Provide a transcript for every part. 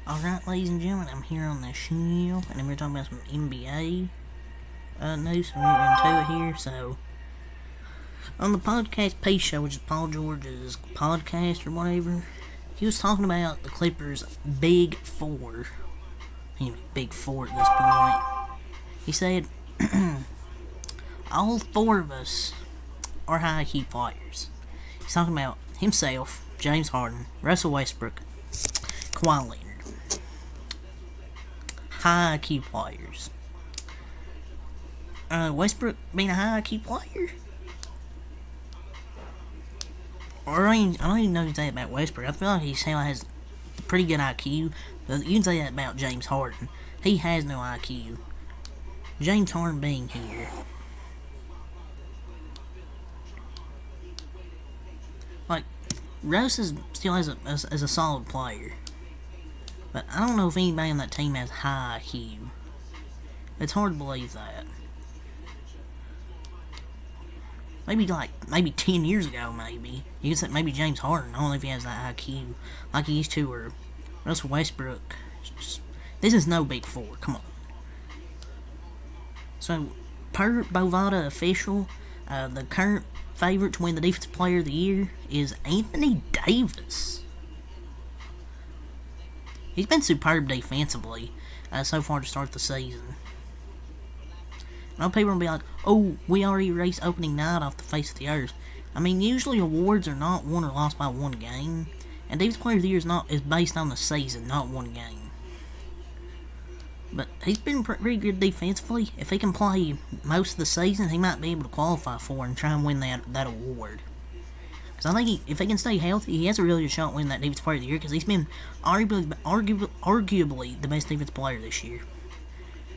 Alright, ladies and gentlemen, I'm here on the show, and we're talking about some NBA news, so we're into it here. So, on the podcast Peace Show, which is Paul George's podcast or whatever, he was talking about the Clippers' Big Four. Big Four at this point. He said, all four of us are high IQ players. He's talking about himself, James Harden, Russell Westbrook, Kawhi Leonard. High IQ players. Westbrook being a high IQ player? Or I don't even know what to say about Westbrook. I feel like he still has pretty good IQ, but you can say that about James Harden. He has no IQ. James Harden being here. Like, Russ still has a solid player. But I don't know if anybody on that team has high IQ. It's hard to believe that. Maybe 10 years ago, maybe. You could say maybe James Harden. I don't know if he has that IQ like he used to, or Russell Westbrook. This is no Big Four. Come on. So, per Bovada official, the current favorite to win the Defensive Player of the Year is Anthony Davis. He's been superb defensively so far to start the season. I know people will be like, oh, we already erased opening night off the face of the earth. I mean, usually awards are not won or lost by one game. And Defensive Player of the Year is based on the season, not one game. But he's been pretty good defensively. If he can play most of the season, he might be able to qualify for it and try and win that award. Because I think if he can stay healthy, he has a really good shot at winning that Defensive Player of the Year, because he's been arguably the best defensive player this year.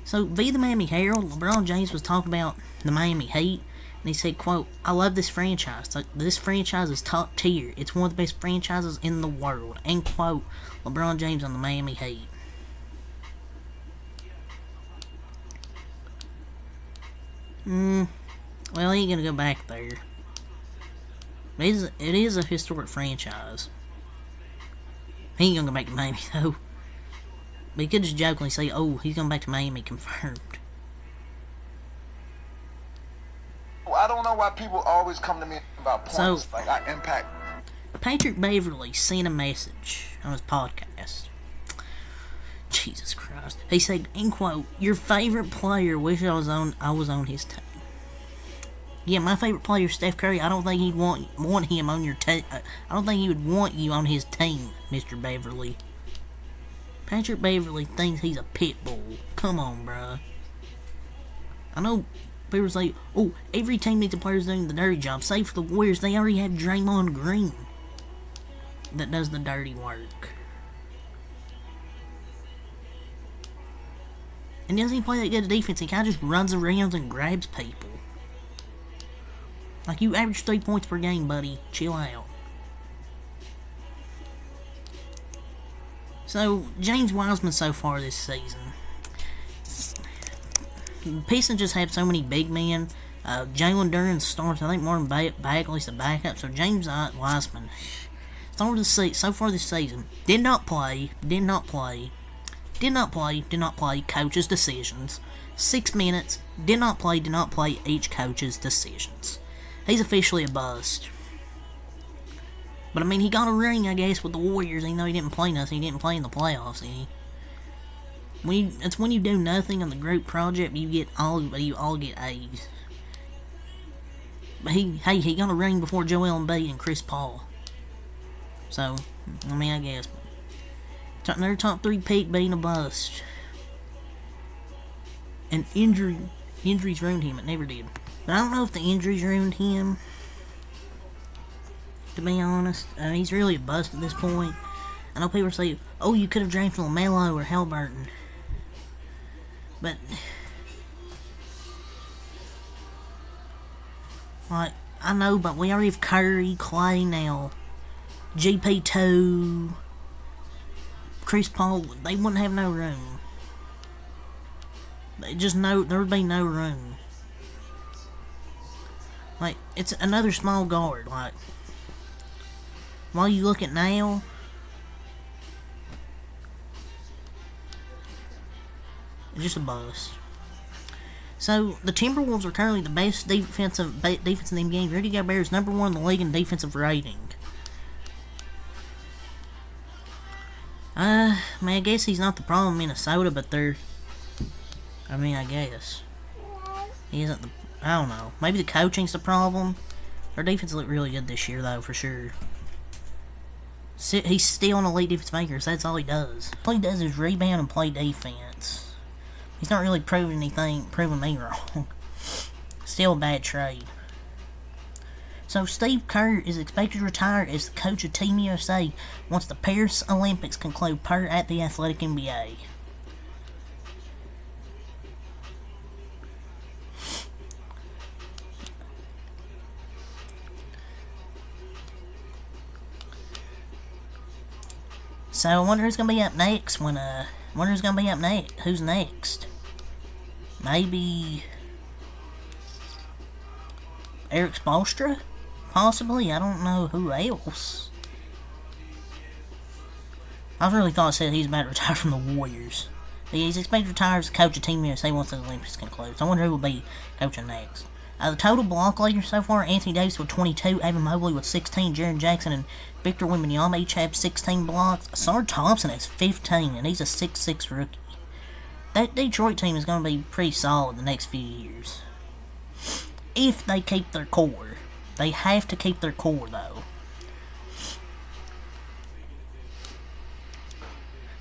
So, via the Miami Herald, LeBron James was talking about the Miami Heat, and he said, quote, I love this franchise. This franchise is top tier. It's one of the best franchises in the world. End quote, LeBron James on the Miami Heat. Well, he ain't gonna go back there. It is a historic franchise. He ain't gonna go back to Miami, though. But he could just jokingly say, oh, he's going back to Miami, confirmed. I don't know why people always come to me about points. So, like, I impact. Patrick Beverley sent a message on his podcast. Jesus Christ. He said, in quote, your favorite player wish I was on his team. Yeah, my favorite player is Steph Curry. I don't think he'd want him on your team. I don't think he would want you on his team, Mr. Beverley. Patrick Beverley thinks he's a pit bull. Come on, bruh. I know people say, oh, every team needs a player doing the dirty job. Save for the Warriors, they already have Draymond Green that does the dirty work. And doesn't he play that good defense? He kind of just runs around and grabs people. Like, you average 3 points per game, buddy. Chill out. So, James Wiseman so far this season. Pistons just have so many big men. Jalen Duren starts. I think Martin Bagley's the backup. So, James Wiseman, so far this season, did not play. Coach's decisions. 6 minutes. Did not play each coach's decisions. He's officially a bust. But, I mean, he got a ring, I guess, with the Warriors, even though he didn't play nothing. He didn't play in the playoffs, It's when you do nothing on the group project, you all get A's. But he got a ring before Joel Embiid and Chris Paul. So, I mean, I guess. Their top 3 pick being a bust. And injuries ruined him. It never did. But I don't know if the injuries ruined him. To be honest, he's really a bust at this point. I know people say, oh, you could have drafted LaMelo or Halliburton. But, like, I know, but we already have Curry, Clay now, GP2, Chris Paul. They wouldn't have no room. There would be no room. Like, it's another small guard, like, while you look at now, Just a bust. So, the Timberwolves are currently the best defense in the game. Rudy Gobert is number 1 in the league in defensive rating. I guess he's not the problem in Minnesota, but they're... I guess. He isn't the... I don't know. Maybe the coaching's the problem. Their defense looked really good this year, though, for sure. He's still an elite defense maker, so that's all he does. All he does is rebound and play defense. He's not really proving anything, proving me wrong. Still a bad trade. So Steve Kerr is expected to retire as the coach of Team USA once the Paris Olympics conclude, per at the Athletic NBA. So I wonder who's gonna be up next Who's next? Maybe Erik Spoelstra? Possibly, I don't know who else. I really thought it said he's about to retire from the Warriors. But he's expected to retire as coach of Team USA once the Olympics conclude. So I wonder who will be coaching next. The total block leaders so far: Anthony Davis with 22, Evan Mobley with 16, Jaren Jackson and Victor Wembanyama each have 16 blocks. Sarge Thompson has 15, and he's a 6'6" rookie. That Detroit team is going to be pretty solid the next few years. If they keep their core. They have to keep their core, though.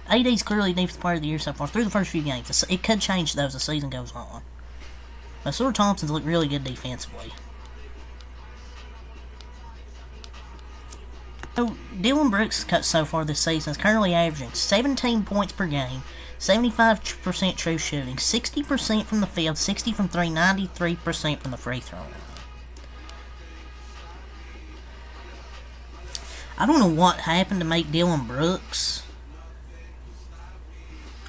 AD's clearly Defensive Player of the Year so far through the first few games. It could change, though, as the season goes on. But Sarge Thompson's looked really good defensively. So, Dillon Brooks' cut so far this season is currently averaging 17 points per game, 75% true shooting, 60% from the field, 60 from 3, 93% from the free throw line. I don't know what happened to make Dillon Brooks.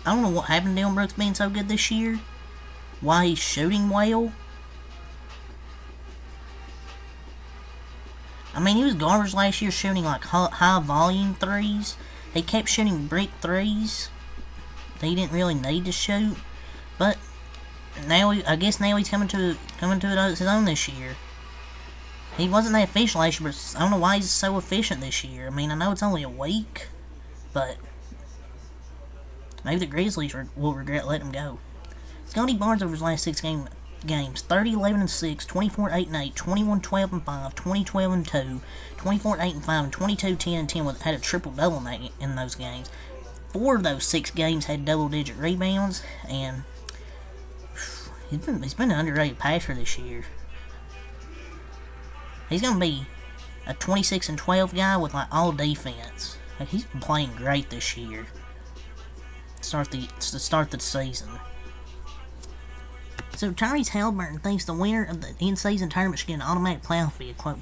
I don't know what happened to Dillon Brooks being so good this year. Why he's shooting well. He was garbage last year shooting like high volume threes. He kept shooting brick threes that he didn't really need to shoot. But now I guess now he's coming to it his own this year. He wasn't that efficient last year, but I don't know why he's so efficient this year. I know it's only a week, but maybe the Grizzlies will regret letting him go. Scotty Barnes over his last 6 games: 30, 11, and 6, 24, 8, and 8, 21, 12, and 5, 20, 12, and 2, 24, 8, and 5, and 22, 10, and 10. Had a triple-double in those games. 4 of those 6 games had double-digit rebounds, and he's been an underrated passer this year. He's going to be a 26 and 12 guy with all defense. He's been playing great this year. To start the season. So Tyrese Halliburton thinks the winner of the in-season tournament should get an automatic playoff bid. Quote,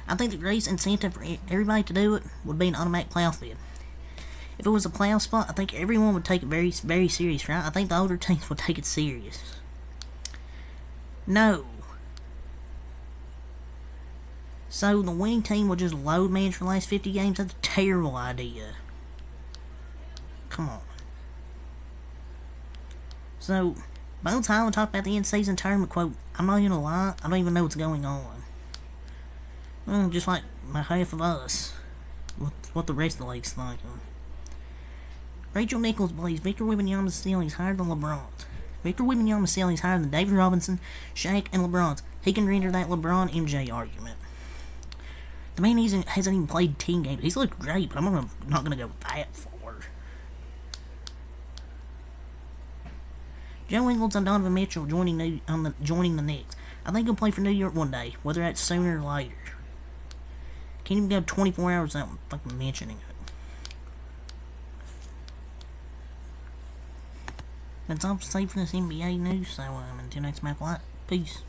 "I think the greatest incentive for everybody to do it would be an automatic playoff bid. If it was a playoff spot, I think everyone would take it very, very serious, right? I think the older teams would take it serious." No. So the winning team will just load manage for the last 50 games? That's a terrible idea. Come on. So, by the time we talk about the in-season tournament, quote, "I'm not gonna lie, I don't even know what's going on." Well, just like half of us. What the rest of the league's thinking. Rachel Nichols believes Victor Wembanyama's ceiling is higher than LeBron's. Victor Wembanyama's ceiling is higher than David Robinson, Shaq, and LeBron's. He can render that LeBron-MJ argument. The man hasn't even played 10 games. He's looked great, but I'm not going to go that far. Joe Ingles and Donovan Mitchell joining the Knicks. I think he'll play for New York one day, whether that's sooner or later. Can't even go 24 hours without fucking mentioning it. That's all for safe for this NBA news, so until next map light, peace.